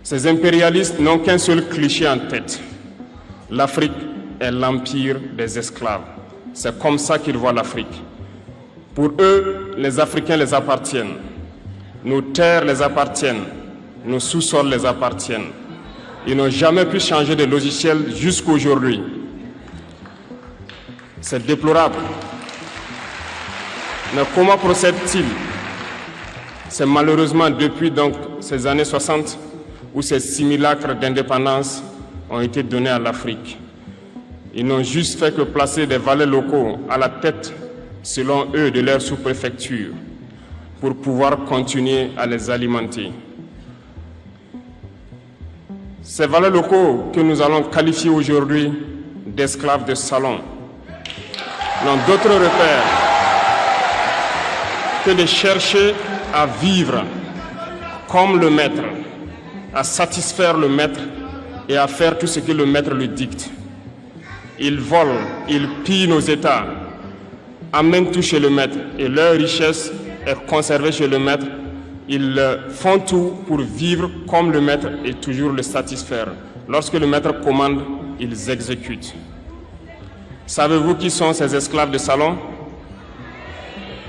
Ces impérialistes n'ont qu'un seul cliché en tête. L'Afrique est l'empire des esclaves. C'est comme ça qu'ils voient l'Afrique. Pour eux, les Africains les appartiennent. Nos terres les appartiennent. Nos sous-sols les appartiennent. Ils n'ont jamais pu changer de logiciel jusqu'à aujourd'hui. C'est déplorable. Mais comment procèdent-ils? C'est malheureusement depuis donc ces années 60 où ces simulacres d'indépendance ont été donnés à l'Afrique. Ils n'ont juste fait que placer des valets locaux à la tête, selon eux, de leur sous-préfecture pour pouvoir continuer à les alimenter. Ces valets locaux que nous allons qualifier aujourd'hui d'esclaves de salon n'ont d'autre repère que de chercher à vivre comme le maître, à satisfaire le maître et à faire tout ce que le maître lui dicte. Ils volent, ils pillent nos États, amènent tout chez le maître et leur richesse est conservée chez le maître. Ils font tout pour vivre comme le maître et toujours le satisfaire. Lorsque le maître commande, ils exécutent. Savez-vous qui sont ces esclaves de salon?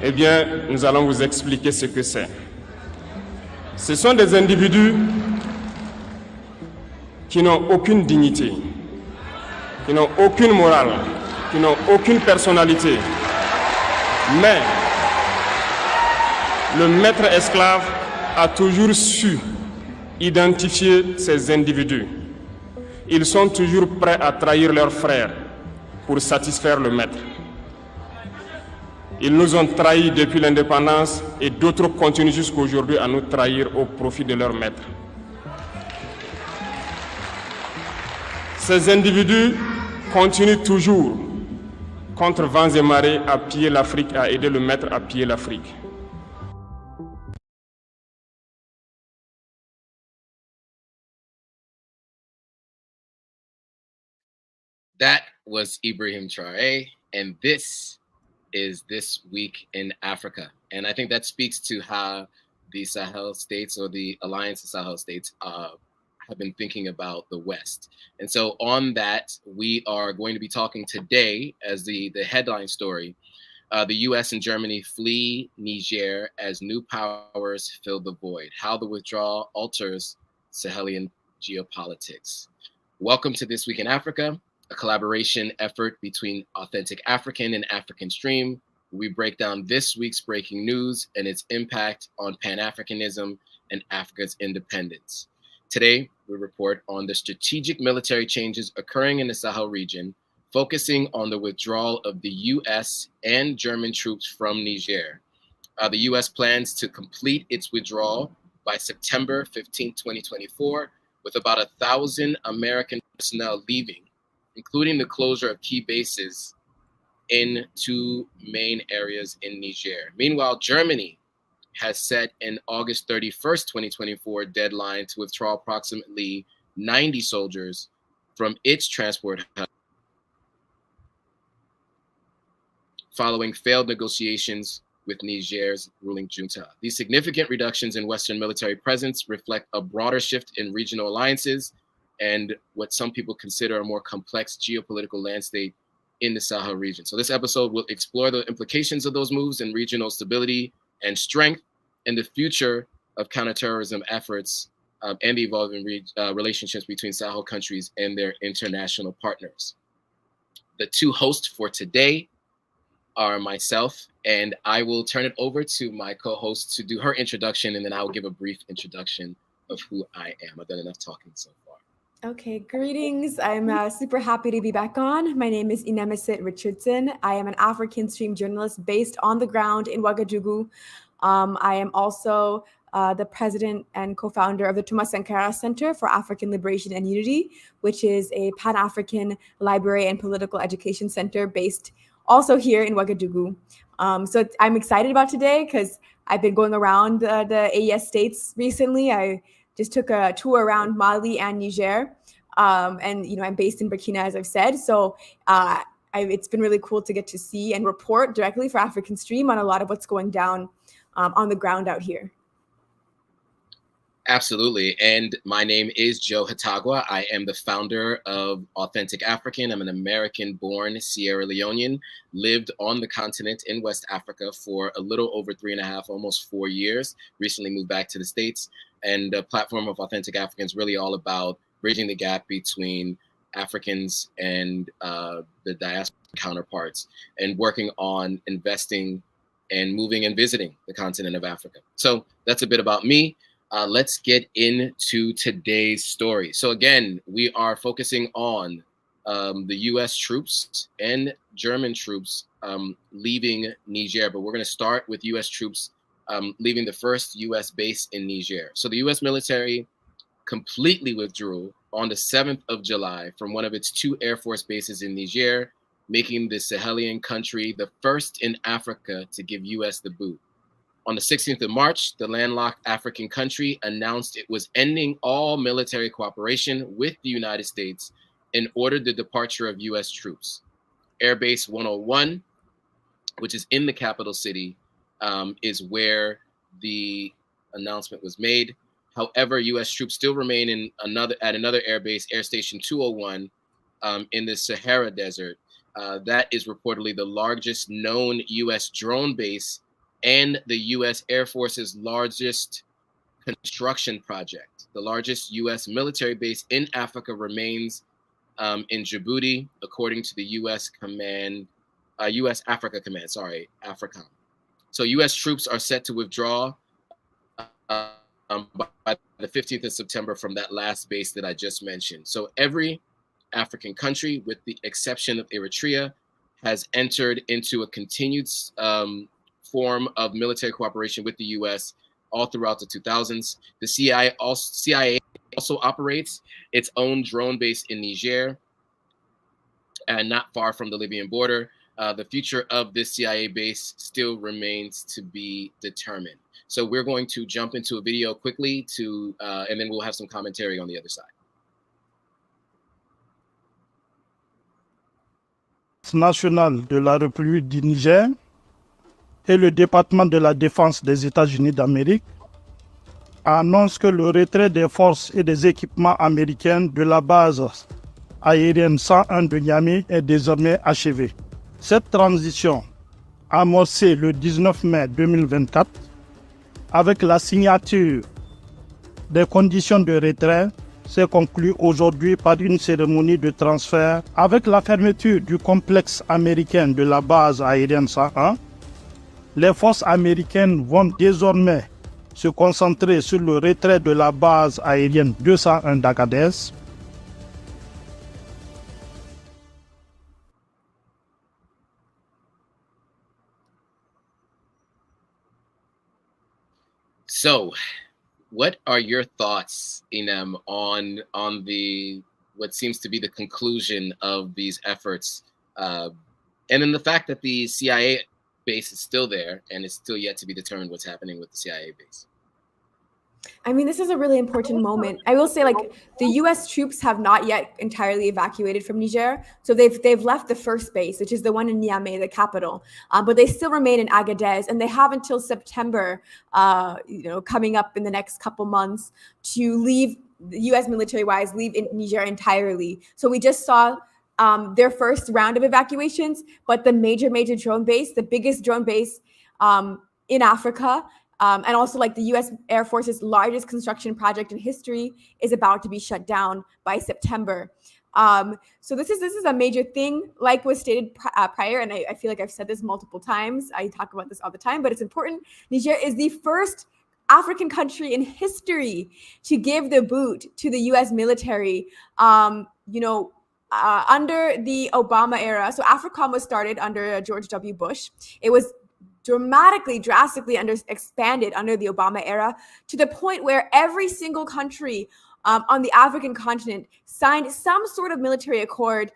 Eh bien, nous allons vous expliquer ce que c'est. Ce sont des individus qui n'ont aucune dignité, qui n'ont aucune morale, qui n'ont aucune personnalité. Mais le maître esclave a toujours su identifier ces individus. Ils sont toujours prêts à trahir leurs frères pour satisfaire le maître. Ils nous ont trahis depuis l'indépendance et d'autres continuent jusqu'à aujourd'hui à nous trahir au profit de leur maître. Ces individus continuent toujours, contre vents et marées, à piller l'Afrique, à aider le maître à piller l'Afrique. That was Ibrahim Traoré, and this is This Week in Africa. And I think that speaks to how the Sahel states, or the Alliance of Sahel states, have been thinking about the West. And so on that, we are going to be talking today as the headline story, the US and Germany flee Niger as new powers fill the void, how the withdrawal alters Sahelian geopolitics. Welcome to This Week in Africa, a collaboration effort between Authentic African and African Stream. We break down this week's breaking news and its impact on Pan-Africanism and Africa's independence. Today, we report on the strategic military changes occurring in the Sahel region, focusing on the withdrawal of the US and German troops from Niger. The US plans to complete its withdrawal by September 15, 2024, with about 1,000 American personnel leaving, including the closure of key bases in two main areas in Niger. Meanwhile, Germany has set an August 31st, 2024 deadline to withdraw approximately 90 soldiers from its transport hub following failed negotiations with Niger's ruling junta. These significant reductions in Western military presence reflect a broader shift in regional alliances and what some people consider a more complex geopolitical landscape in the Sahel region. So this episode will explore the implications of those moves in regional stability and strength, and the future of counterterrorism efforts and the evolving relationships between Sahel countries and their international partners. The two hosts for today are myself, and I will turn it over to my co-host to do her introduction, and then I will give a brief introduction of who I am. I've done enough talking so far. Okay, greetings. I'm super happy to be back on. My name is Inemesit Richardson. I am an African Stream journalist based on the ground in Ouagadougou. I am also the president and co-founder of the Thomas Sankara Center for African Liberation and Unity, which is a Pan-African library and political education center based also here in Ouagadougou. So I'm excited about today because I've been going around the AES states recently. I just took a tour around Mali and Niger. And, I'm based in Burkina, as I've said. So it's been really cool to get to see and report directly for African Stream on a lot of what's going down on the ground out here. Absolutely. And my name is Joe Hatagwa. I am the founder of Authentic African. I'm an American-born Sierra Leonean, lived on the continent in West Africa for a little over 3.5, almost 4 years, recently moved back to the States. And the platform of Authentic African is really all about bridging the gap between Africans and the diaspora counterparts, and working on investing and moving and visiting the continent of Africa. So that's a bit about me. Let's get into today's story. So again, we are focusing on the U.S. troops and German troops leaving Niger, but we're going to start with U.S. troops leaving the first U.S. base in Niger. So the U.S. military completely withdrew on the 7th of July from one of its 2 Air Force bases in Niger, making the Sahelian country the first in Africa to give U.S. the boot. On the 16th of March, the landlocked African country announced it was ending all military cooperation with the United States and ordered the departure of U.S. troops. Air Base 101, which is in the capital city, is where the announcement was made. However, U.S. troops still remain at another air base, Air Station 201, in the Sahara Desert. That is reportedly the largest known U.S. drone base and the U.S. Air Force's largest construction project. The largest U.S. military base in Africa remains in Djibouti, according to the U.S. Africa Command, AFRICOM. So U.S. troops are set to withdraw by the 15th of September from that last base that I just mentioned. So every African country, with the exception of Eritrea, has entered into a continued form of military cooperation with the U.S. all throughout the 2000s. The CIA also operates its own drone base in Niger and not far from the Libyan border. The future of this CIA base still remains to be determined. So we're going to jump into a video quickly and then we'll have some commentary on the other side. National de la République du Niger et le département de la défense des États-Unis d'Amérique annonce que le retrait des forces et des équipements américains de la base aérienne 101 de Niamey est désormais achevée. Cette transition, amorcée le 19 mai 2024, avec la signature des conditions de retrait, s'est conclue aujourd'hui par une cérémonie de transfert avec la fermeture du complexe américain de la base aérienne 101. Les forces américaines vont désormais se concentrer sur le retrait de la base aérienne 201 d'Agadez. So, what are your thoughts, Inem, on the what seems to be the conclusion of these efforts, and then the fact that the CIA base is still there and it's still yet to be determined what's happening with the CIA base? I mean, this is a really important moment. I will say, like, the U.S. troops have not yet entirely evacuated from Niger. So they've left the first base, which is the one in Niamey, the capital. But they still remain in Agadez, and they have until September, coming up in the next couple months to leave, U.S. military-wise, leave in Niger entirely. So we just saw their first round of evacuations, but the major drone base, the biggest drone base in Africa, and also like the U.S. Air Force's largest construction project in history, is about to be shut down by September. So this is a major thing, like was stated prior, and I feel like I've said this multiple times. I talk about this all the time, but it's important. Niger is the first African country in history to give the boot to the U.S. military. Under the Obama era, so AFRICOM was started under George W. Bush. It was drastically expanded under the Obama era, to the point where every single country on the African continent signed some sort of military accord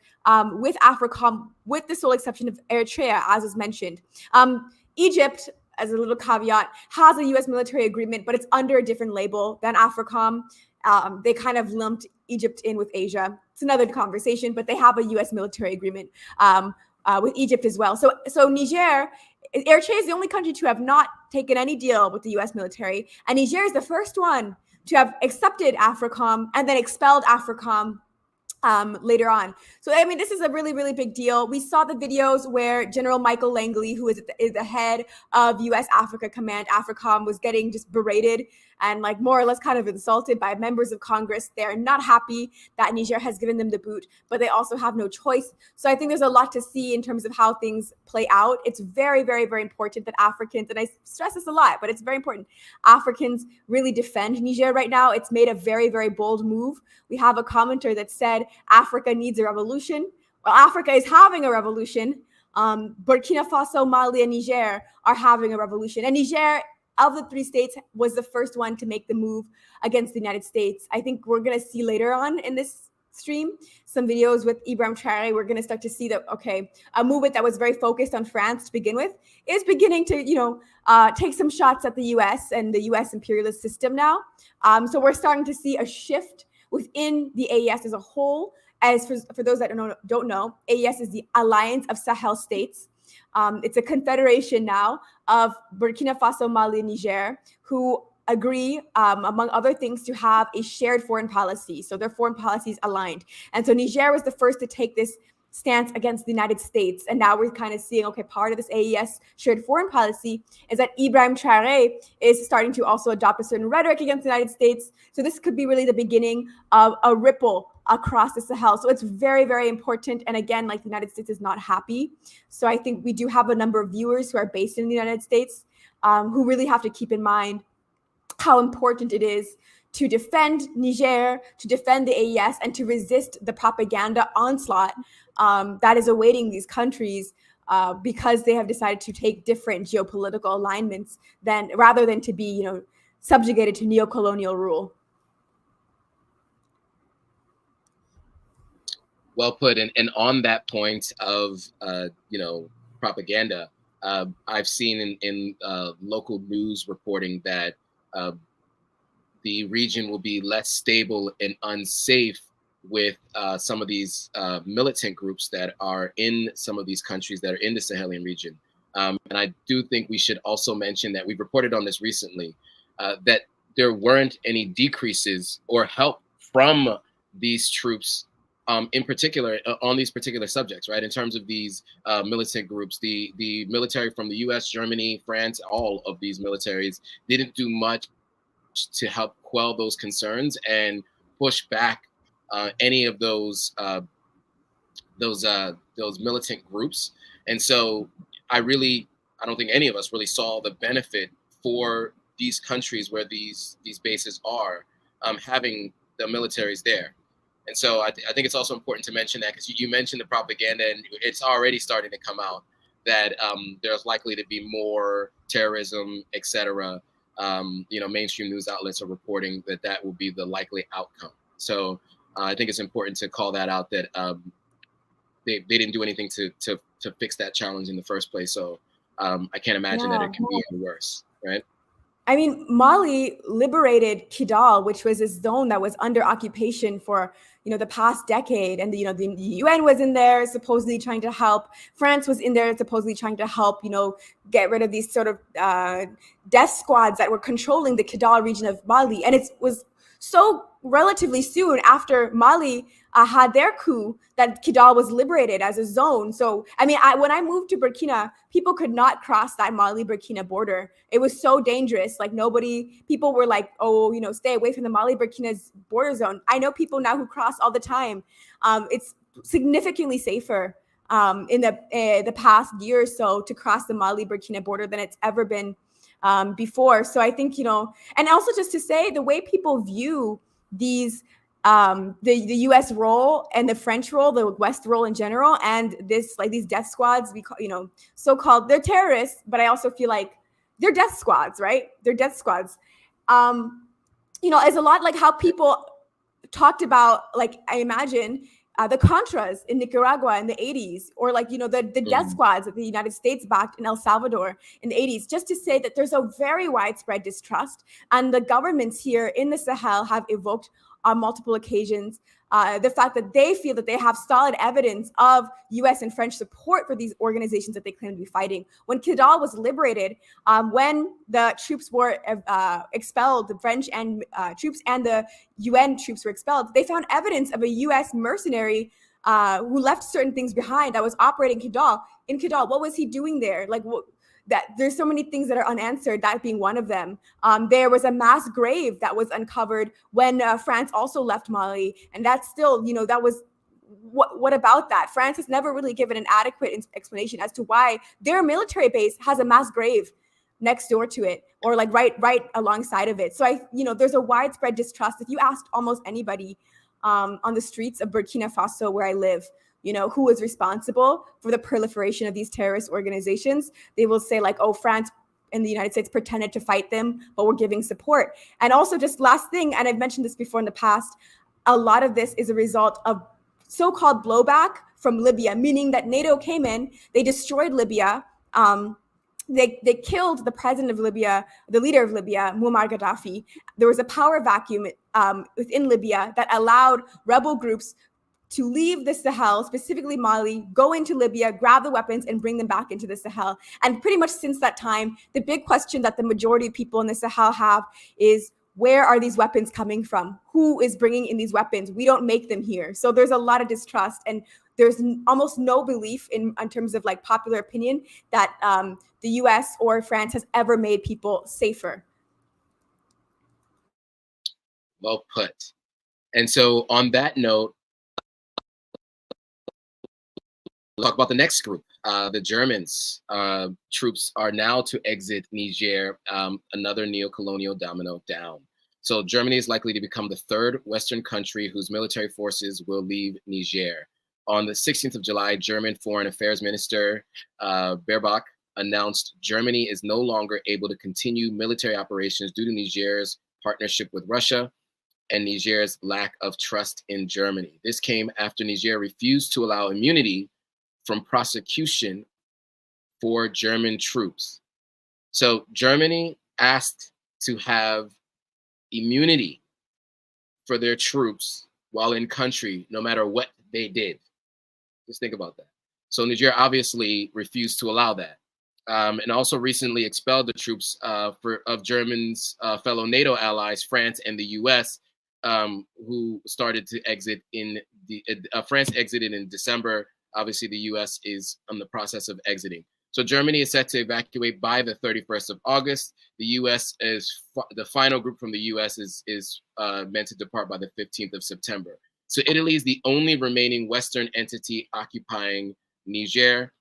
with AFRICOM, with the sole exception of Eritrea, as was mentioned. Egypt, as a little caveat, has a U.S. military agreement, but it's under a different label than AFRICOM. They kind of lumped Egypt in with Asia. It's another conversation, but they have a U.S. military agreement with Egypt as well. So Niger, Eritrea is the only country to have not taken any deal with the U.S. military, and Niger is the first one to have accepted AFRICOM and then expelled AFRICOM later on. So, I mean, this is a really, really big deal. We saw the videos where General Michael Langley, who is the head of U.S. Africa Command, AFRICOM, was getting just berated and like more or less kind of insulted by members of Congress. They're not happy that Niger has given them the boot, but they also have no choice. So I think there's a lot to see in terms of how things play out. It's very, very, very important that Africans, and I stress this a lot, but it's very important, Africans really defend Niger right now. It's made a very, very bold move. We have a commenter that said Africa needs a revolution. Well, Africa is having a revolution. Burkina Faso, Mali, and Niger are having a revolution. And Niger, of the three states, was the first one to make the move against the United States. I think we're going to see later on in this stream some videos with Ibrahim Traoré. We're going to start to see that, okay, a movement that was very focused on France to begin with is beginning to, take some shots at the U.S. and the U.S. imperialist system now. So we're starting to see a shift within the AES as a whole. As for those that don't know, AES is the Alliance of Sahel States. It's a confederation now of Burkina Faso, Mali, and Niger, who agree, among other things, to have a shared foreign policy. So their foreign policies aligned. And so Niger was the first to take this stance against the United States. And now we're kind of seeing, okay, part of this AES shared foreign policy is that Ibrahim Traoré is starting to also adopt a certain rhetoric against the United States. So this could be really the beginning of a ripple across the Sahel. So it's very, very important. And again, like, the United States is not happy. So I think we do have a number of viewers who are based in the United States who really have to keep in mind how important it is to defend Niger, to defend the AES, and to resist the propaganda onslaught that is awaiting these countries because they have decided to take different geopolitical alignments rather than to be, subjugated to neocolonial rule. Well put. And on that point of, propaganda, I've seen in local news reporting that the region will be less stable and unsafe with some of these militant groups that are in some of these countries that are in the Sahelian region. And I do think we should also mention that we've reported on this recently, that there weren't any decreases or help from these troops in particular on these particular subjects, right? In terms of these militant groups, the military from the US, Germany, France, all of these militaries didn't do much to help quell those concerns and push back any of those militant groups. And so I don't think any of us really saw the benefit for these countries where these bases are having the militaries there. And so I think it's also important to mention that, because you mentioned the propaganda, and it's already starting to come out that there's likely to be more terrorism, et cetera. Mainstream news outlets are reporting that will be the likely outcome. So I think it's important to call that out, that they didn't do anything to fix that challenge in the first place. So I can't imagine that it can be any worse, right? I mean, Mali liberated Kidal, which was a zone that was under occupation for, the past decade. And, the UN was in there supposedly trying to help. France was in there supposedly trying to help, get rid of these sort of death squads that were controlling the Kidal region of Mali. And it was so relatively soon after Mali had their coup that Kidal was liberated as a zone. So, I mean, when I moved to Burkina, people could not cross that Mali-Burkina border. It was so dangerous. Like, people were like, oh, stay away from the Mali-Burkina's border zone. I know people now who cross all the time. It's significantly safer in the past year or so to cross the Mali-Burkina border than it's ever been before. So I think, and also just to say, the way people view these the U.S. role and the French role, the West role in general, and these death squads, we call, so-called, they're terrorists, but I also feel like they're death squads, right? They're death squads. It's a lot like how people talked about, like, I imagine the Contras in Nicaragua in the 80s, or the death squads that the United States backed in El Salvador in the 80s, just to say that there's a very widespread distrust, and the governments here in the Sahel have evoked on multiple occasions. The fact that they feel that they have solid evidence of US and French support for these organizations that they claim to be fighting. When Kidal was liberated, when the troops were expelled, the French and troops and the UN troops were expelled, they found evidence of a US mercenary who left certain things behind that was operating Kidal. In Kidal, what was he doing there? Like, that there's so many things that are unanswered, that being one of them. There was a mass grave that was uncovered when France also left Mali. And that's still, that was, what about that? France has never really given an adequate explanation as to why their military base has a mass grave next door to it, or like right alongside of it. So there's a widespread distrust. If you asked almost anybody on the streets of Burkina Faso where I live, who is responsible for the proliferation of these terrorist organizations, they will say like, oh, France and the United States pretended to fight them, but we're giving support. And also, just last thing, and I've mentioned this before in the past, a lot of this is a result of so-called blowback from Libya, meaning that NATO came in, they destroyed Libya, they killed the president of Libya, the leader of Libya, Muammar Gaddafi. There was a power vacuum within Libya that allowed rebel groups to leave the Sahel, specifically Mali, go into Libya, grab the weapons, and bring them back into the Sahel. And pretty much since that time, the big question that the majority of people in the Sahel have is, where are these weapons coming from? Who is bringing in these weapons? We don't make them here. So there's a lot of distrust, and there's almost no belief in terms of like popular opinion that the US or France has ever made people safer. Well put. And so on that note, talk about the next group. The Germans troops are now to exit Niger, another neo-colonial domino down. So Germany is likely to become the third Western country whose military forces will leave Niger. On the 16th of July, German Foreign Affairs Minister Baerbock announced Germany is no longer able to continue military operations due to Niger's partnership with Russia and Niger's lack of trust in Germany. This came after Niger refused to allow immunity from prosecution for German troops. So Germany asked to have immunity for their troops while in country, no matter what they did. Just think about that. So Niger obviously refused to allow that, and also recently expelled the troops of Germany's fellow NATO allies, France and the US, who started to exit France exited in December. Obviously, the US is in the process of exiting. So Germany is set to evacuate by the 31st of August. The US is, the final group from the US is meant to depart by the 15th of September. So Italy is the only remaining Western entity occupying Niger.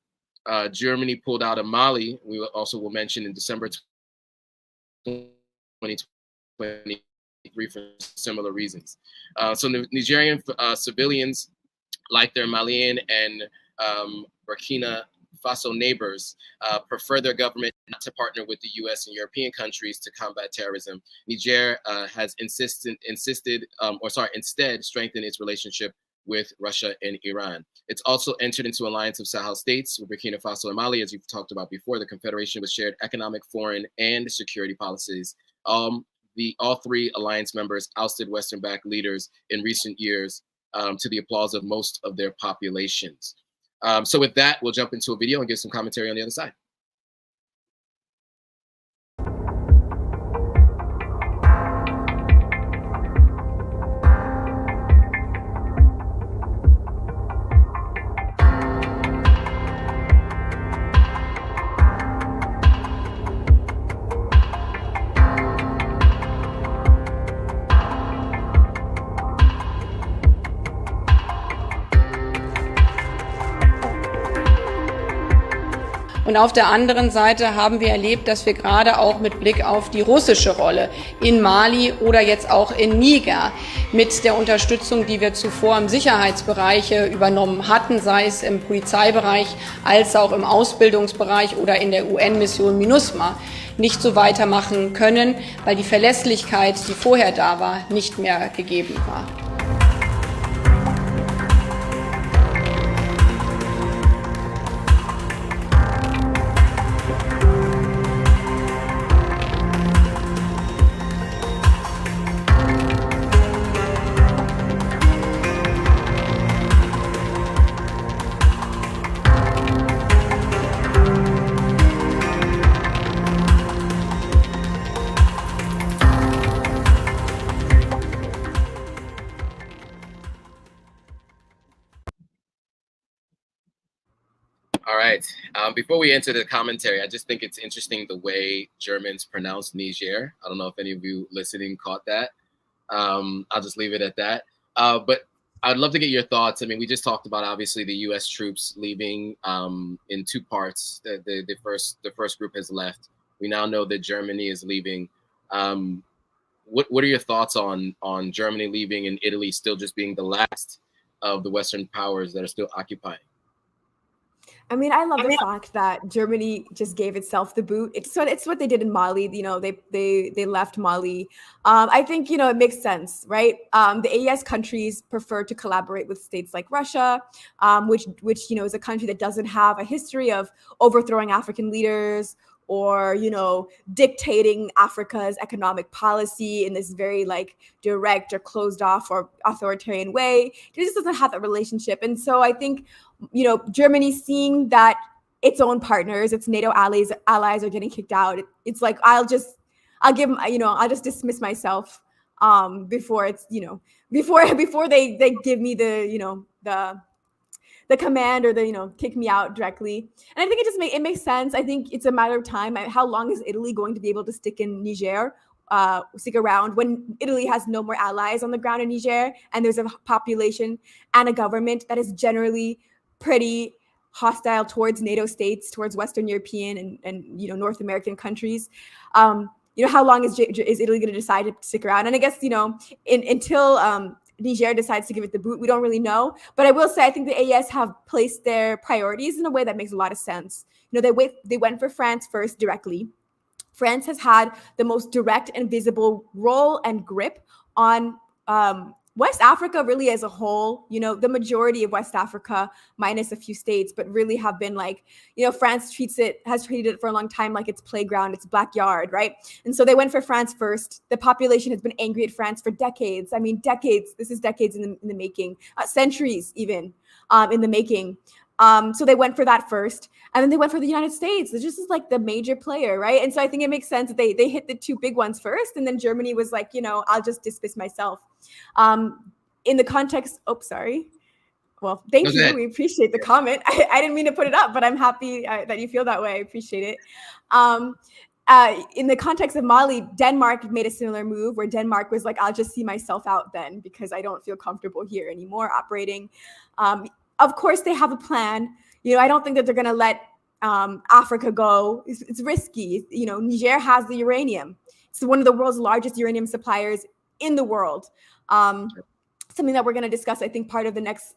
Germany pulled out of Mali. We also will mention in December 2023 for similar reasons. So the Nigerian civilians, like their Malian and Burkina Faso neighbors, prefer their government not to partner with the US and European countries to combat terrorism. Niger has instead strengthened its relationship with Russia and Iran. It's also entered into alliance of Sahel states with Burkina Faso and Mali, as you've talked about before, the confederation with shared economic, foreign, and security policies. All three alliance members ousted Western-backed leaders in recent years to the applause of most of their populations. So with that, we'll jump into a video and give some commentary on the other side. Und auf der anderen Seite haben wir erlebt, dass wir gerade auch mit Blick auf die russische Rolle in Mali oder jetzt auch in Niger mit der Unterstützung, die wir zuvor im Sicherheitsbereich übernommen hatten, sei es im Polizeibereich als auch im Ausbildungsbereich oder in der UN-Mission MINUSMA, nicht so weitermachen können, weil die Verlässlichkeit, die vorher da war, nicht mehr gegeben war. right. Before we enter the commentary, I just think it's interesting the way Germans pronounce Niger. I don't know if any of you listening caught that. I'll just leave it at that. But I'd love to get your thoughts. I mean, we just talked about obviously the U.S. troops leaving in two parts. The first group has left. We now know that Germany is leaving. What are your thoughts on Germany leaving and Italy still just being the last of the Western powers that are still occupying? I mean, I love the fact that Germany just gave itself the boot. It's what they did in Mali. You know, they left Mali. I think, you know, it makes sense, right? The AES countries prefer to collaborate with states like Russia, which you know is a country that doesn't have a history of overthrowing African leaders or, you know, dictating Africa's economic policy in this very like direct or closed off or authoritarian way. It just doesn't have that relationship. And so I think, you know, Germany seeing that its own partners, its NATO allies are getting kicked out. It's like, I'll just dismiss myself before it's, you know, before they give me the, you know, the command or the, you know, kick me out directly. And I think it makes sense. I think it's a matter of time. How long is Italy going to be able to stick around when Italy has no more allies on the ground in Niger and there's a population and a government that is generally pretty hostile towards NATO states, towards Western European and you know, North American countries. You know, how long is Italy going to decide to stick around? And I guess, you know, until Niger decides to give it the boot, we don't really know. But I will say, I think the AES have placed their priorities in a way that makes a lot of sense. You know, they went for France first directly. France has had the most direct and visible role and grip on West Africa really as a whole. You know, the majority of West Africa, minus a few states, but really have been like, you know, France has treated it for a long time like its playground, its backyard, right? And so they went for France first. The population has been angry at France for decades. I mean, decades. This is decades in the making, centuries even in the making. So they went for that first, and then they went for the United States. It just is like the major player, right? And so I think it makes sense that they hit the two big ones first, and then Germany was like, you know, I'll just dismiss myself. In the context, sorry. Well, thank you. We appreciate the comment. I didn't mean to put it up, but I'm happy that you feel that way. I appreciate it. In the context of Mali, Denmark made a similar move where Denmark was like, I'll just see myself out then because I don't feel comfortable here anymore operating. Of course, they have a plan. You know, I don't think that they're going to let Africa go. It's risky. You know, Niger has the uranium. It's one of the world's largest uranium suppliers in the world. Something that we're going to discuss, I think, part of the next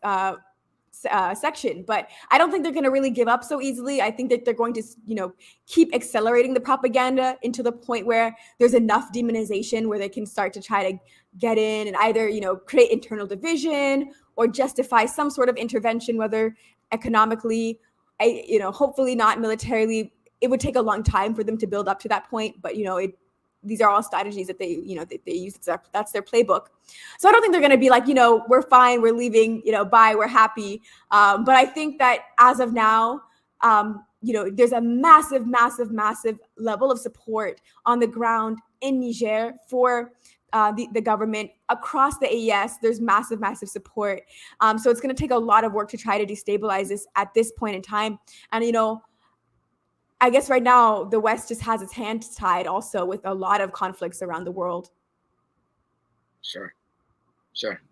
section. But I don't think they're going to really give up so easily. I think that they're going to, you know, keep accelerating the propaganda into the point where there's enough demonization where they can start to try to get in and either, you know, create internal division or justify some sort of intervention, whether economically, you know, hopefully not militarily. It would take a long time for them to build up to that point, but, you know, these are all strategies that they use. That's their playbook. So I don't think they're going to be like, you know, we're fine, we're leaving, you know, bye, we're happy. But I think that as of now, you know, there's a massive level of support on the ground in Niger for the government across the AES. There's massive support. So it's going to take a lot of work to try to destabilize this at this point in time. And, you know, I guess right now the West just has its hands tied also with a lot of conflicts around the world. Sure.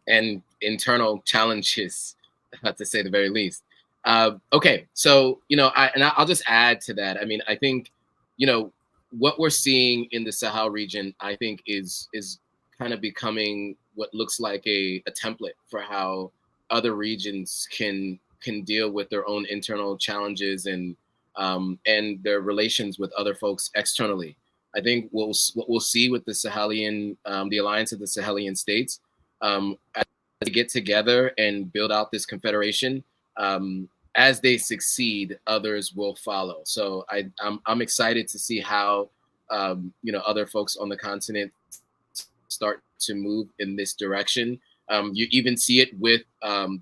And internal challenges, to say the very least. Okay, so, you know, I'll just add to that. I mean, I think, you know, what we're seeing in the Sahel region, I think is kind of becoming what looks like a template for how other regions can deal with their own internal challenges and their relations with other folks externally. I think what we'll see with the Sahelian, the alliance of the Sahelian states, as they get together and build out this confederation, as they succeed, others will follow. So I'm excited to see how you know, other folks on the continent start to move in this direction. You even see it with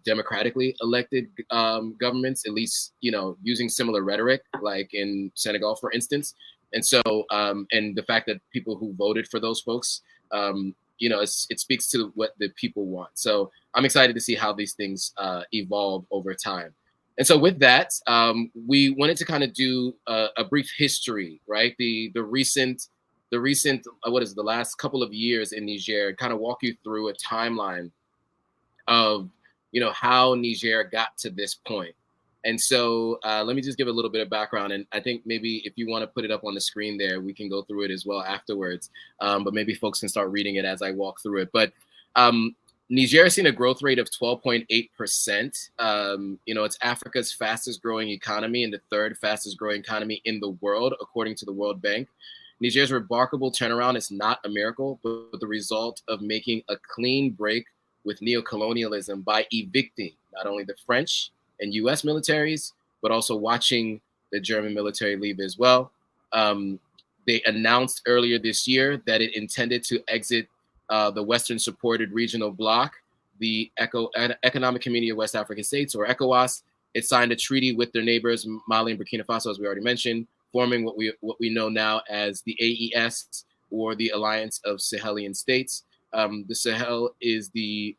democratically elected governments, at least, you know, using similar rhetoric, like in Senegal, for instance. And so, and the fact that people who voted for those folks, you know, it speaks to what the people want. So I'm excited to see how these things evolve over time. And so with that, we wanted to kind of do a brief history, right? The recent what is it, the last couple of years in Niger, kind of walk you through a timeline of, you know, how Niger got to this point. And so let me just give a little bit of background. And I think maybe if you want to put it up on the screen there, we can go through it as well afterwards. But maybe folks can start reading it as I walk through it. But Niger has seen a growth rate of 12.8%. You know, it's Africa's fastest growing economy and the third fastest growing economy in the world, according to the World Bank. Niger's remarkable turnaround is not a miracle, but the result of making a clean break with neocolonialism by evicting not only the French and US militaries, but also watching the German military leave as well. They announced earlier this year that it intended to exit the Western supported regional bloc, the Economic Community of West African States, or ECOWAS. It signed a treaty with their neighbors, Mali and Burkina Faso, as we already mentioned, forming what we know now as the AES, or the Alliance of Sahelian States. The Sahel is the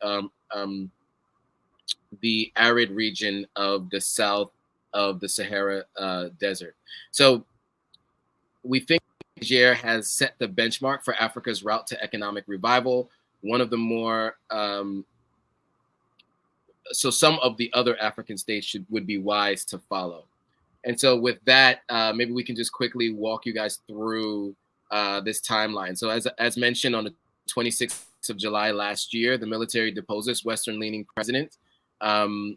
arid region of the south of the Sahara Desert. So we think Niger has set the benchmark for Africa's route to economic revival. One of the more, so some of the other African states would be wise to follow. And so with that, maybe we can just quickly walk you guys through this timeline. So as mentioned, on the 26th of July last year, the military deposes Western-leaning president, is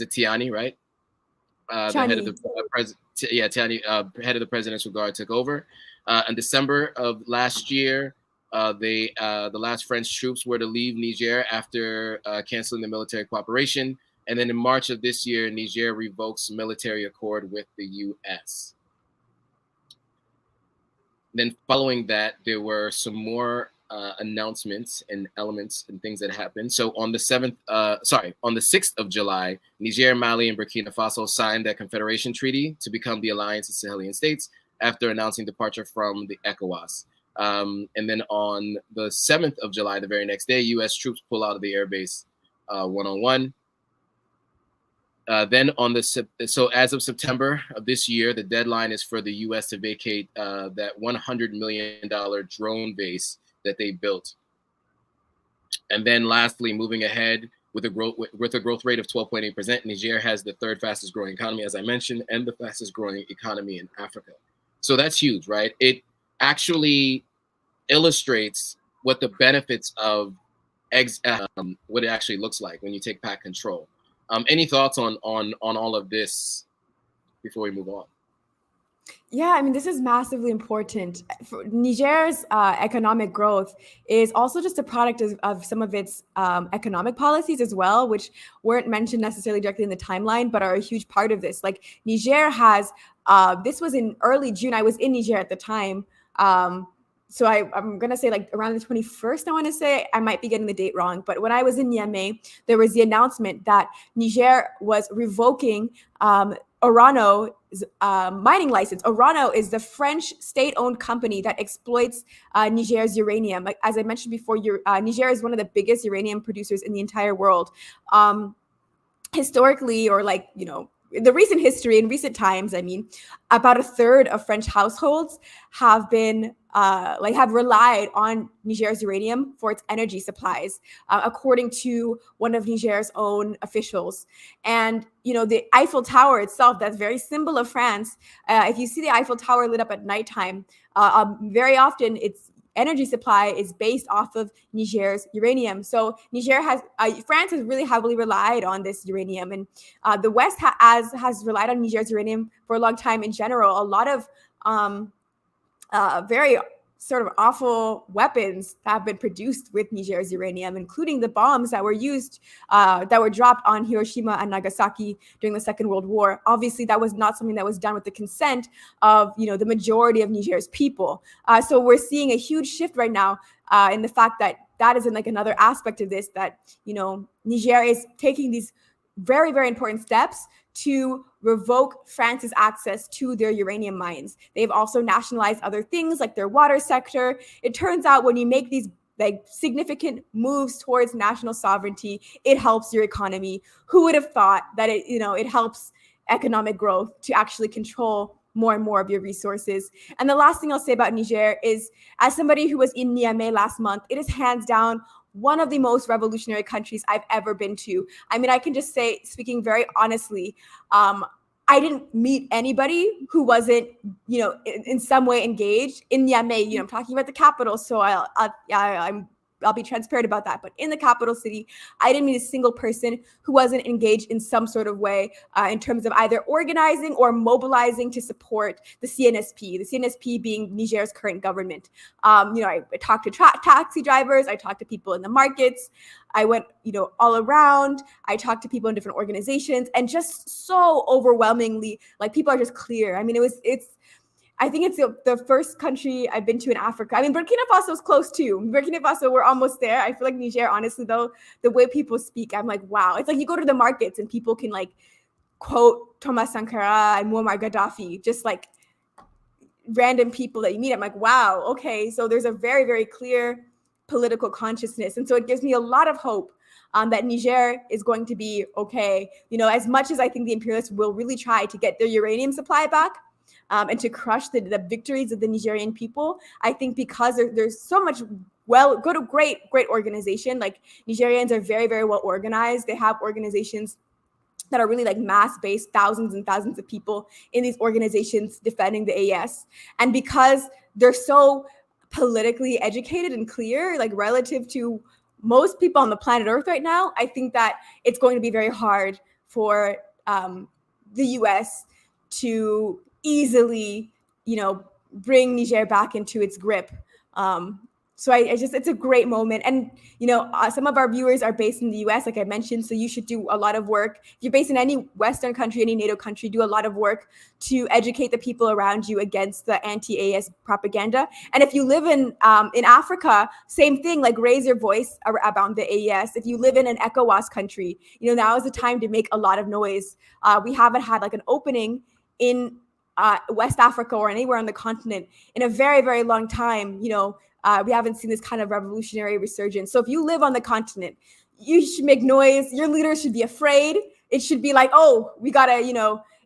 it Tiani, right? The head of the Tiani, head of the presidential guard, took over. In December of last year, the last French troops were to leave Niger after canceling the military cooperation. And then in March of this year, Niger revokes military accord with the U.S. Then following that, there were some more announcements and elements and things that happened. So on the 6th of July, Niger, Mali, and Burkina Faso signed that confederation treaty to become the Alliance of Sahelian States after announcing departure from the ECOWAS. And then on the 7th of July, the very next day, U.S. troops pull out of the airbase one-on-one. Then so as of September of this year, the deadline is for the U.S. to vacate that $100 million drone base that they built. And then lastly, moving ahead with a growth rate of 12.8%, Niger has the third fastest growing economy, as I mentioned, and the fastest growing economy in Africa. So that's huge, right? It actually illustrates what the benefits of what it actually looks like when you take back control. Any thoughts on all of this before we move on? Yeah, I mean, this is massively important. Niger's economic growth is also just a product of some of its economic policies as well, which weren't mentioned necessarily directly in the timeline, but are a huge part of this. Like Niger has, this was in early June. I was in Niger at the time. So I'm going to say like around the 21st, I want to say. I might be getting the date wrong. But when I was in Niamey, there was the announcement that Niger was revoking Orano's mining license. Orano is the French state-owned company that exploits Niger's uranium. Like, as I mentioned before, Niger is one of the biggest uranium producers in the entire world. Historically, or like, you know, the recent history, in recent times, I mean, about a third of French households have been have relied on Niger's uranium for its energy supplies, according to one of Niger's own officials. And, you know, the Eiffel Tower itself, that's very symbol of France. If you see the Eiffel Tower lit up at nighttime, very often its energy supply is based off of Niger's uranium. So Niger has, France has really heavily relied on this uranium, and the West has relied on Niger's uranium for a long time in general. A lot of very sort of awful weapons have been produced with Niger's uranium, including the bombs that were used, that were dropped on Hiroshima and Nagasaki during the Second World War. Obviously, that was not something that was done with the consent of, you know, the majority of Niger's people. So we're seeing a huge shift right now in the fact that that is like another aspect of this, that, you know, Niger is taking these very, very important steps to revoke France's access to their uranium mines. They've also nationalized other things like their water sector. It turns out when you make these like significant moves towards national sovereignty, it helps your economy. Who would have thought that it helps economic growth to actually control more and more of your resources? And the last thing I'll say about Niger is, as somebody who was in Niamey last month, it is hands down one of the most revolutionary countries I've ever been to. I mean, I can just say, speaking very honestly, I didn't meet anybody who wasn't, in some way engaged in Niamey. I'm talking about the capital, so I'll be transparent about that. But in the capital city, I didn't meet a single person who wasn't engaged in some sort of way in terms of either organizing or mobilizing to support the CNSP being Niger's current government. I talked to taxi drivers, I talked to people in the markets, I went, all around. I talked to people in different organizations, and just so overwhelmingly, like, people are just clear. I mean, I think it's the first country I've been to in Africa. I mean, Burkina Faso is close too. Burkina Faso, we're almost there. I feel like Niger, honestly, though, the way people speak, I'm like, wow. It's like you go to the markets and people can like quote Thomas Sankara and Muammar Gaddafi, just like random people that you meet. I'm like, wow, okay. So there's a very, very clear political consciousness. And so it gives me a lot of hope that Niger is going to be okay. As much as I think the imperialists will really try to get their uranium supply back, and to crush the victories of the Nigerian people, I think because there's so much great organization. Like, Nigerians are very, very well organized. They have organizations that are really like mass-based, thousands and thousands of people in these organizations defending the AS. And because they're so politically educated and clear, like relative to most people on the planet Earth right now, I think that it's going to be very hard for the US to easily, bring Niger back into its grip. So it's a great moment. And, some of our viewers are based in the US, like I mentioned, so you should do a lot of work. If you're based in any Western country, any NATO country, do a lot of work to educate the people around you against the anti-AS propaganda. And if you live in Africa, same thing, like raise your voice about the AES. If you live in an ECOWAS country, now is the time to make a lot of noise. We haven't had like an opening in West Africa or anywhere on the continent in a very, very long time. We haven't seen this kind of revolutionary resurgence. So if you live on the continent, you should make noise. Your leaders should be afraid. It should be like, oh, we gotta,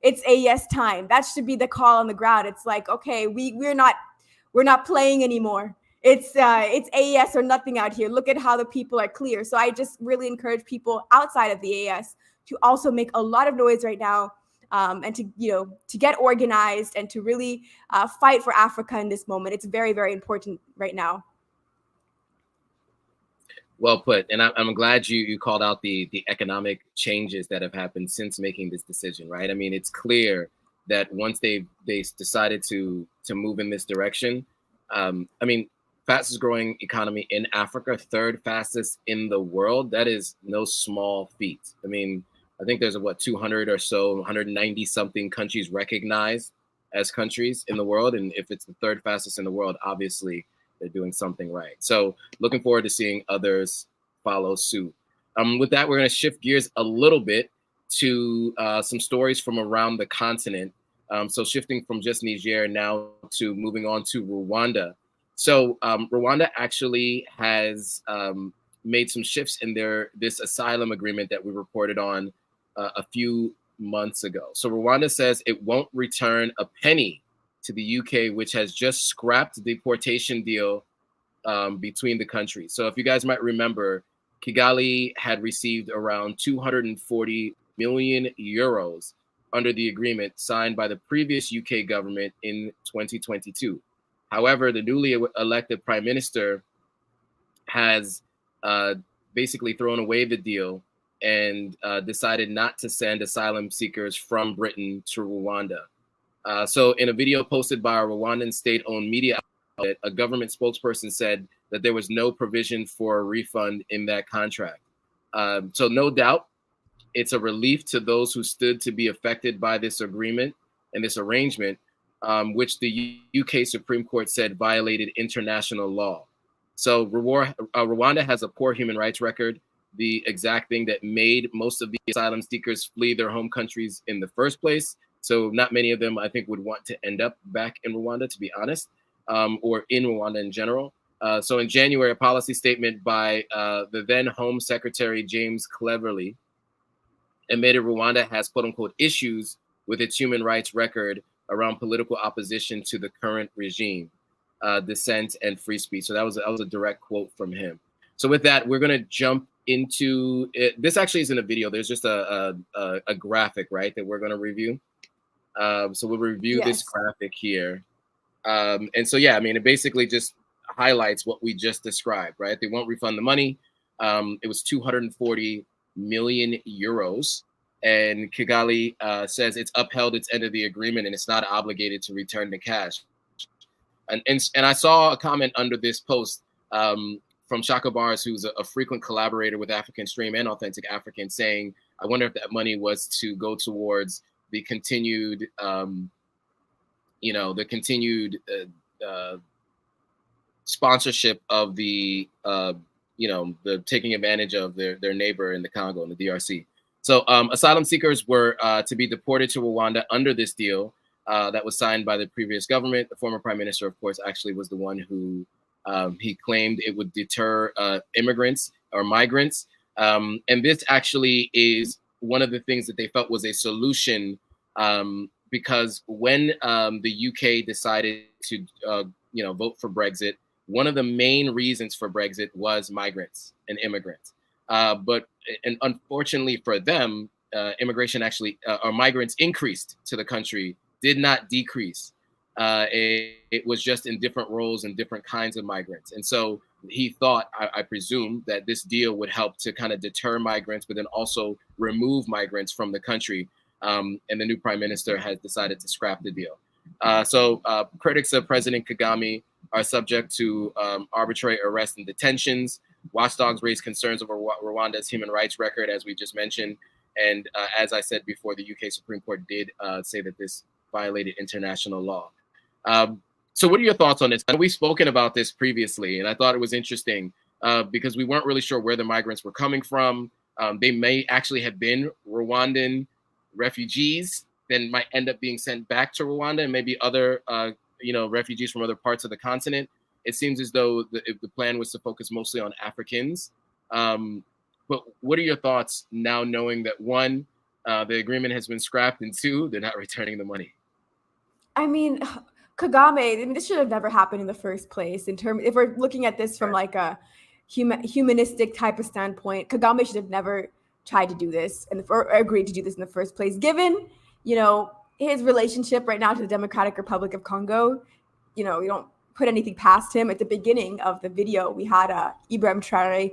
it's AES time. That should be the call on the ground. It's like, okay, we're not playing anymore. It's AES or nothing out here. Look at how the people are clear. So I just really encourage people outside of the AES to also make a lot of noise right now. And to get organized and to really fight for Africa in this moment. It's very, very important right now. Well put. And I'm glad you called out the economic changes that have happened since making this decision, right? I mean, it's clear that once they decided to move in this direction, fastest growing economy in Africa, third fastest in the world, that is no small feat. I mean, I think there's 200 or so, 190 something countries recognized as countries in the world. And if it's the third fastest in the world, obviously they're doing something right. So looking forward to seeing others follow suit. With that, we're going to shift gears a little bit to some stories from around the continent. So shifting from just Niger now to moving on to Rwanda. So Rwanda actually has made some shifts in this asylum agreement that we reported on a few months ago. So Rwanda says it won't return a penny to the UK, which has just scrapped the deportation deal between the countries. So if you guys might remember, Kigali had received around 240 million euros under the agreement signed by the previous UK government in 2022. However, the newly elected prime minister has basically thrown away the deal and decided not to send asylum seekers from Britain to Rwanda. So in a video posted by a Rwandan state-owned media outlet, a government spokesperson said that there was no provision for a refund in that contract. So no doubt, it's a relief to those who stood to be affected by this agreement and this arrangement, which the UK Supreme Court said violated international law. So Rwanda has a poor human rights record, the exact thing that made most of the asylum seekers flee their home countries in the first place. So not many of them, I think, would want to end up back in Rwanda, to be honest, or in Rwanda in general. So in January, a policy statement by the then Home Secretary James Cleverly admitted Rwanda has quote unquote issues with its human rights record around political opposition to the current regime, dissent, and free speech. So that was a direct quote from him. So with that, we're going to jump into it. This actually isn't a video. There's just a graphic, right, that we're going to review. So we'll review this graphic here. And so, yeah, I mean, it basically just highlights what we just described, right? They won't refund the money. It was 240 million euros. And Kigali says it's upheld its end of the agreement and it's not obligated to return the cash. And I saw a comment under this post from Shaka Bars, who's a frequent collaborator with African Stream and Authentic African, saying, I wonder if that money was to go towards the continued, sponsorship of the, the taking advantage of their neighbor in the Congo, in the DRC. So asylum seekers were to be deported to Rwanda under this deal that was signed by the previous government. The former prime minister, of course, actually was the one who he claimed it would deter immigrants or migrants. And this actually is one of the things that they felt was a solution because when the UK decided to, vote for Brexit, one of the main reasons for Brexit was migrants and immigrants. But unfortunately for them, immigration actually, or migrants increased to the country, did not decrease. It was just in different roles and different kinds of migrants. And so he thought, I presume, that this deal would help to kind of deter migrants, but then also remove migrants from the country. And the new prime minister has decided to scrap the deal. So critics of President Kagame are subject to arbitrary arrest and detentions. Watchdogs raise concerns over Rwanda's human rights record, as we just mentioned. And as I said before, the UK Supreme Court did say that this violated international law. So what are your thoughts on this? We've spoken about this previously, and I thought it was interesting because we weren't really sure where the migrants were coming from. They may actually have been Rwandan refugees, then might end up being sent back to Rwanda, and maybe other refugees from other parts of the continent. It seems as though the plan was to focus mostly on Africans. But what are your thoughts now, knowing that one, the agreement has been scrapped, and two, they're not returning the money? I mean, Kagame, this should have never happened in the first place. If we're looking at this from like a humanistic type of standpoint, Kagame should have never tried to do this or agreed to do this in the first place. Given, his relationship right now to the Democratic Republic of Congo, you don't put anything past him. At the beginning of the video, we had Ibrahim Traoré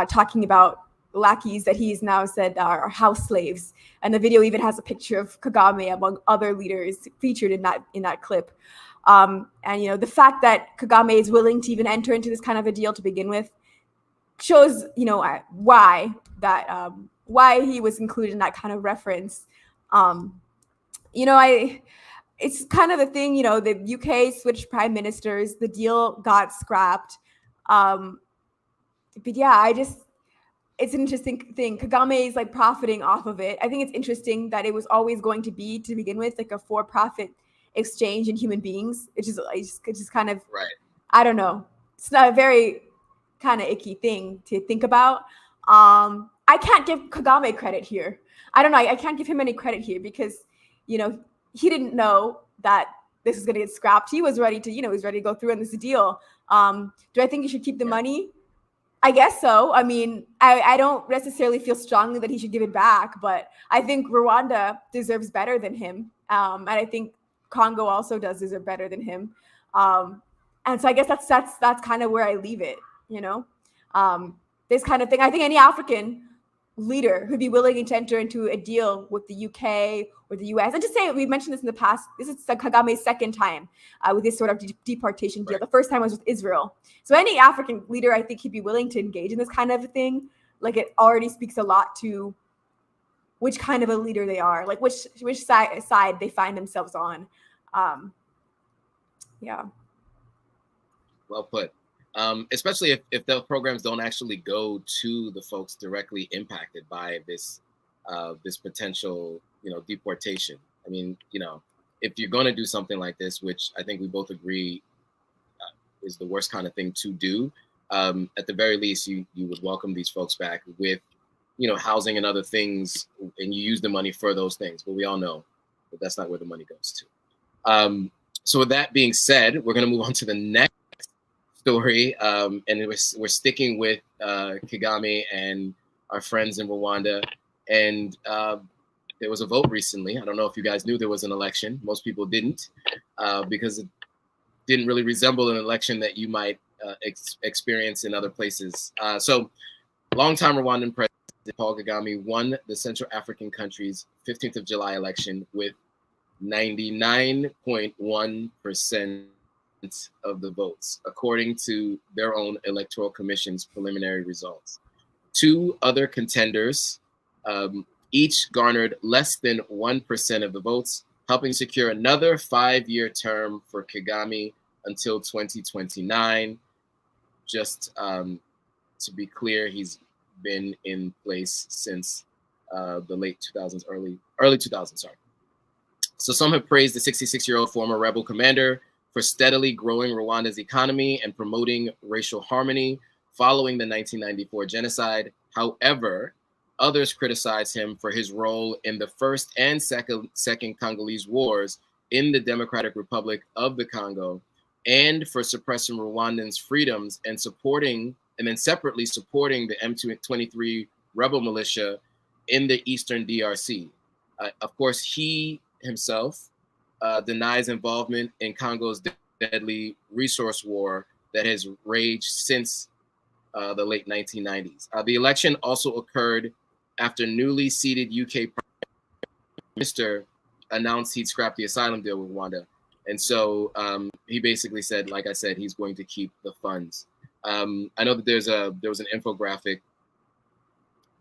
talking about lackeys that he's now said are house slaves, and the video even has a picture of Kagame among other leaders featured in that clip. And the fact that Kagame is willing to even enter into this kind of a deal to begin with shows why he was included in that kind of reference. It's kind of the thing, the UK switched prime ministers, the deal got scrapped. But yeah, it's an interesting thing. Kagame is like profiting off of it. I think it's interesting that it was always going to be, to begin with, like a for-profit exchange in human beings. It's just kind of, right. I don't know. It's not a very kind of icky thing to think about. I can't give Kagame credit here. I don't know. I can't give him any credit here because, he didn't know that this is going to get scrapped. He was ready to, he was ready to go through on this deal. Do I think he should keep the money? I guess so. I mean, I don't necessarily feel strongly that he should give it back, but I think Rwanda deserves better than him. And I think Congo also does deserve better than him. And so I guess that's kind of where I leave it, this kind of thing. I think any African leader who'd be willing to enter into a deal with the UK or the US. And just say, we mentioned this in the past, this is Kagame's second time with this sort of deportation deal. Right. The first time was with Israel. So any African leader, I think he'd be willing to engage in this kind of a thing. Like, it already speaks a lot to which kind of a leader they are, like which side they find themselves on. Yeah. Well put. Especially if the programs don't actually go to the folks directly impacted by this potential, deportation. I mean, if you're going to do something like this, which I think we both agree the worst kind of thing to do. At the very least, you would welcome these folks back with, housing and other things, and you use the money for those things. But we all know that that's not where the money goes to. So with that being said, we're going to move on to the next story, and we're sticking with Kagame and our friends in Rwanda. And there was a vote recently. I don't know if you guys knew there was an election. Most people didn't, because it didn't really resemble an election that you might experience in other places. So longtime Rwandan President Paul Kagame won the Central African country's 15th of July election with 99.1% of the votes, according to their own electoral commission's preliminary results. Two other contenders each garnered less than 1% of the votes, helping secure another 5-year term for Kagame until 2029. Just to be clear, he's been in place since the late 2000s, early 2000s, sorry. So some have praised the 66-year-old former rebel commander for steadily growing Rwanda's economy and promoting racial harmony following the 1994 genocide. However, others criticize him for his role in the First and Second Congolese Wars in the Democratic Republic of the Congo, and for suppressing Rwandans' freedoms and then separately supporting the M23 rebel militia in the eastern DRC. Of course, he himself denies involvement in Congo's deadly resource war that has raged since the late 1990s. The election also occurred after newly seated UK Prime Minister announced he'd scrap the asylum deal with Rwanda. And so he basically said, like I said, he's going to keep the funds. I know that there was an infographic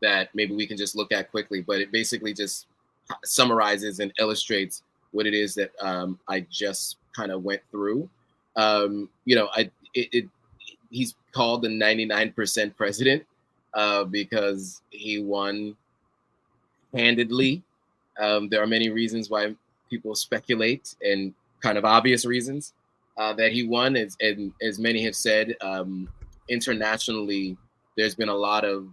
that maybe we can just look at quickly, but it basically just summarizes and illustrates what it is that I just kind of went through. He's called the 99% president because he won handedly. There are many reasons why people speculate, and kind of obvious reasons that he won. And as many have said, internationally, there's been a lot of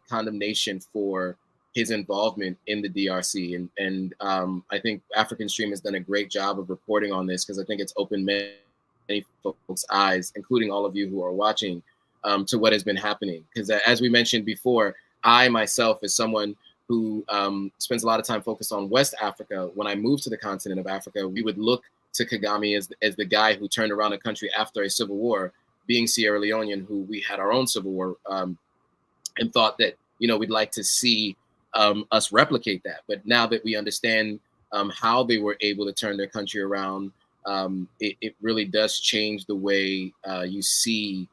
condemnation for his involvement in the DRC. And I think African Stream has done a great job of reporting on this, because I think it's opened many folks' eyes, including all of you who are watching, to what has been happening. Because as we mentioned before, I myself, as someone who spends a lot of time focused on West Africa, when I moved to the continent of Africa, we would look to Kagame as the guy who turned around a country after a civil war, being Sierra Leonean, who we had our own civil war, and thought that, we'd like to see us replicate that. But now that we understand how they were able to turn their country around, it really does change the way you see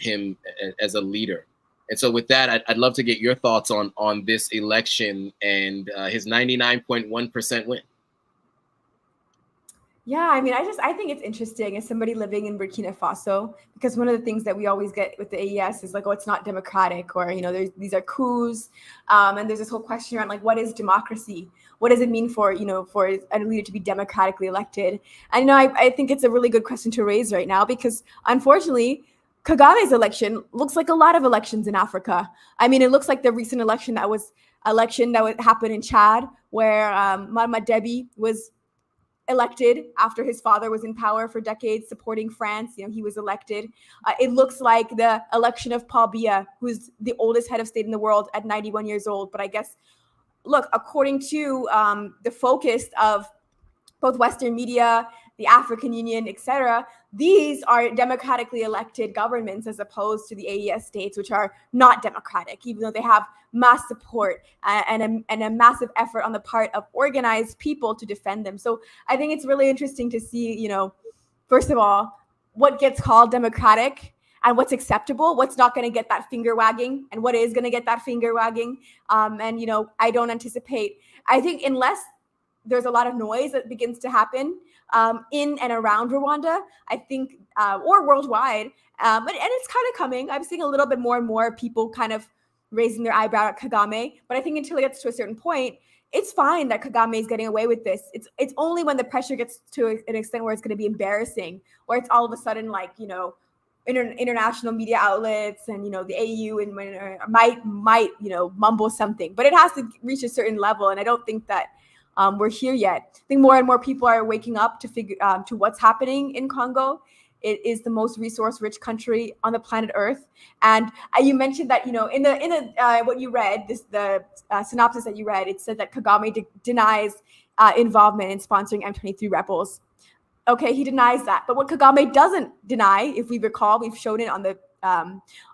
him as a leader. And so with that, I'd love to get your thoughts on this election and his 99.1% win. Yeah, I mean, I think it's interesting as somebody living in Burkina Faso, because one of the things that we always get with the AES is like, oh, it's not democratic, or, these are coups. And there's this whole question around, like, what is democracy? What does it mean for a leader to be democratically elected? And, I think it's a really good question to raise right now, because unfortunately, Kagame's election looks like a lot of elections in Africa. I mean, it looks like the recent election that happened in Chad, where Mamad Deby was elected after his father was in power for decades, supporting France. He was elected. It looks like the election of Paul Biya, who's the oldest head of state in the world at 91 years old. But I guess, look, according to the focus of both Western media, the African Union, etc., these are democratically elected governments, as opposed to the AES states, which are not democratic, even though they have mass support and a massive effort on the part of organized people to defend them. So I think it's really interesting to see, first of all, what gets called democratic and what's acceptable, what's not going to get that finger wagging, and what is going to get that finger wagging. I don't anticipate, I think, unless there's a lot of noise that begins to happen in and around Rwanda, I think, or worldwide. And it's kind of coming. I'm seeing a little bit more and more people kind of raising their eyebrow at Kagame. But I think until it gets to a certain point, it's fine that Kagame is getting away with this. It's only when the pressure gets to an extent where it's going to be embarrassing, or it's all of a sudden like, you know, international media outlets and, you know, the AU and might, you know, mumble something, but it has to reach a certain level. And I don't think that we're here yet. I think more and more people are waking up to figure to what's happening in Congo. It is the most resource-rich country on the planet Earth, and you mentioned that, you know, in the what you read, the synopsis that you read, it said that Kagame denies involvement in sponsoring M23 rebels. Okay, he denies that, but what Kagame doesn't deny, if we recall, we've shown it on the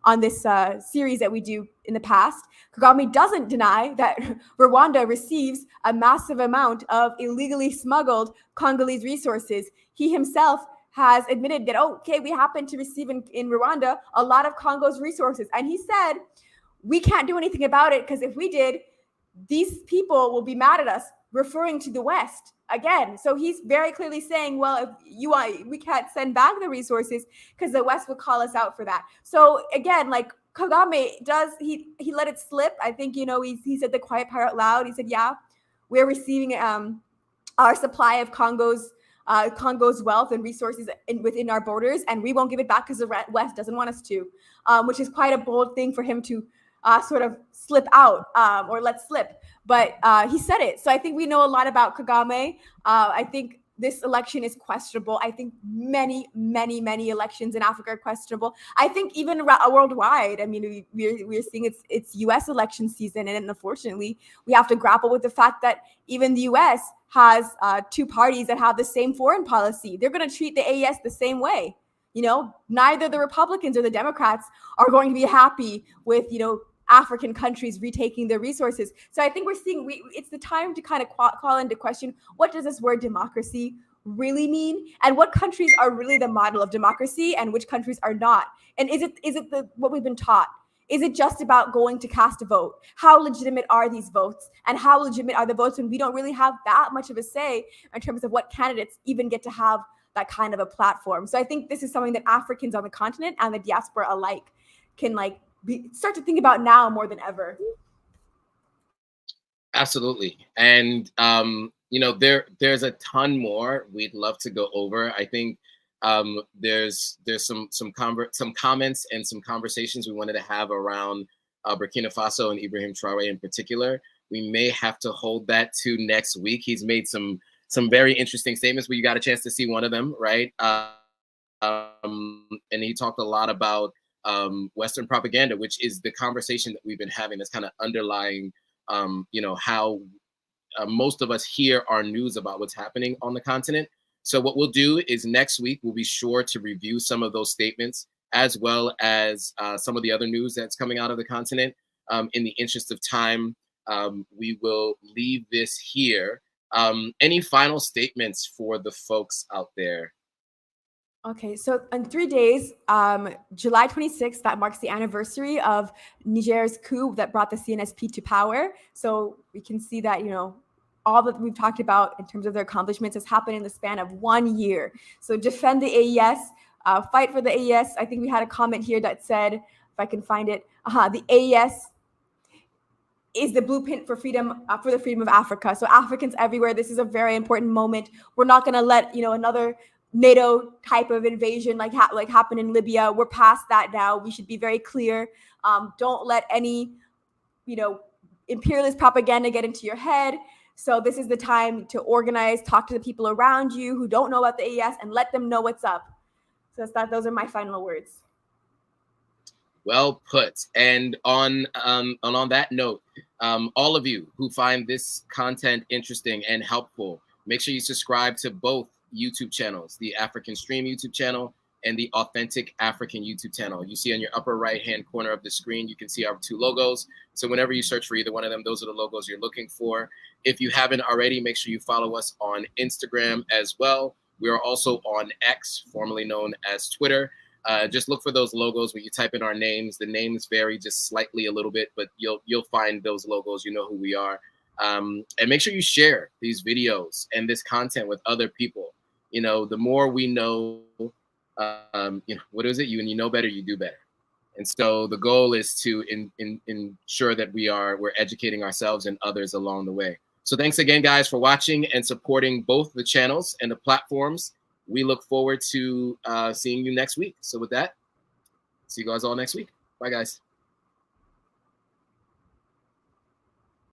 on this series that we do in the past. Kagame doesn't deny that Rwanda receives a massive amount of illegally smuggled Congolese resources. He himself has admitted that, okay, we happen to receive in Rwanda a lot of Congo's resources. And he said, we can't do anything about it because if we did, these people will be mad at us, referring to the West again. So he's very clearly saying, well, if you want, we can't send back the resources because the West would call us out for that. So again, like Kagame does, he let it slip. I think, you know, he said the quiet part out loud. He said, yeah, we're receiving our supply of Congo's wealth and resources within our borders, and we won't give it back because the West doesn't want us to, which is quite a bold thing for him to sort of slip out or let slip. But he said it. So I think we know a lot about Kagame. I think this election is questionable. I think many elections in Africa are questionable. I think even worldwide. I mean, we're seeing it's U.S. election season, and unfortunately, we have to grapple with the fact that even the U.S. has two parties that have the same foreign policy. They're going to treat the AES the same way. You know, neither the Republicans or the Democrats are going to be happy with, you know, African countries retaking their resources. So I think we're seeing, it's the time to kind of call into question, what does this word democracy really mean? And what countries are really the model of democracy and which countries are not? And is it what we've been taught? Is it just about going to cast a vote? How legitimate are these votes? And how legitimate are the votes when we don't really have that much of a say in terms of what candidates even get to have that kind of a platform? So I think this is something that Africans on the continent and the diaspora alike can start to think about now more than ever. Absolutely. And, you know, there's a ton more we'd love to go over. I think there's some comments and some conversations we wanted to have around Burkina Faso and Ibrahim Traoré in particular. We may have to hold that to next week. He's made some very interesting statements, but you got a chance to see one of them, right? And he talked a lot about Western propaganda, which is the conversation that we've been having that's kind of underlying, you know, how most of us hear our news about what's happening on the continent. So what we'll do is next week, we'll be sure to review some of those statements, as well as some of the other news that's coming out of the continent. In the interest of time, we will leave this here. Any final statements for the folks out there? Okay, so in 3 days, July 26th, that marks the anniversary of Niger's coup that brought the CNSP to power. So we can see that, you know, all that we've talked about in terms of their accomplishments has happened in the span of 1 year. So defend the AES, fight for the AES. I think we had a comment here that said, if I can find it, the AES is the blueprint for freedom, for the freedom of Africa. So Africans everywhere, this is a very important moment. We're not going to let, you know, another NATO type of invasion like happened in Libya. We're past that now. We should be very clear. Don't let any, you know, imperialist propaganda get into your head. So this is the time to organize, talk to the people around you who don't know about the AES, and let them know what's up. So those are my final words. Well put. And on that note, all of you who find this content interesting and helpful, make sure you subscribe to both YouTube channels, the African Stream YouTube channel and the Authentic African YouTube channel. You see on your upper right-hand corner of the screen, you can see our two logos. So whenever you search for either one of them, those are the logos you're looking for. If you haven't already, make sure you follow us on Instagram as well. We are also on X, formerly known as Twitter. Just look for those logos when you type in our names. The names vary just slightly a little bit, but you'll find those logos. You know who we are. And make sure you share these videos and this content with other people. You know, the more we know, you know, what is it? When you know better, you do better. And so the goal is to ensure that we're educating ourselves and others along the way. So thanks again, guys, for watching and supporting both the channels and the platforms. We look forward to seeing you next week. So with that, see you guys all next week. Bye, guys.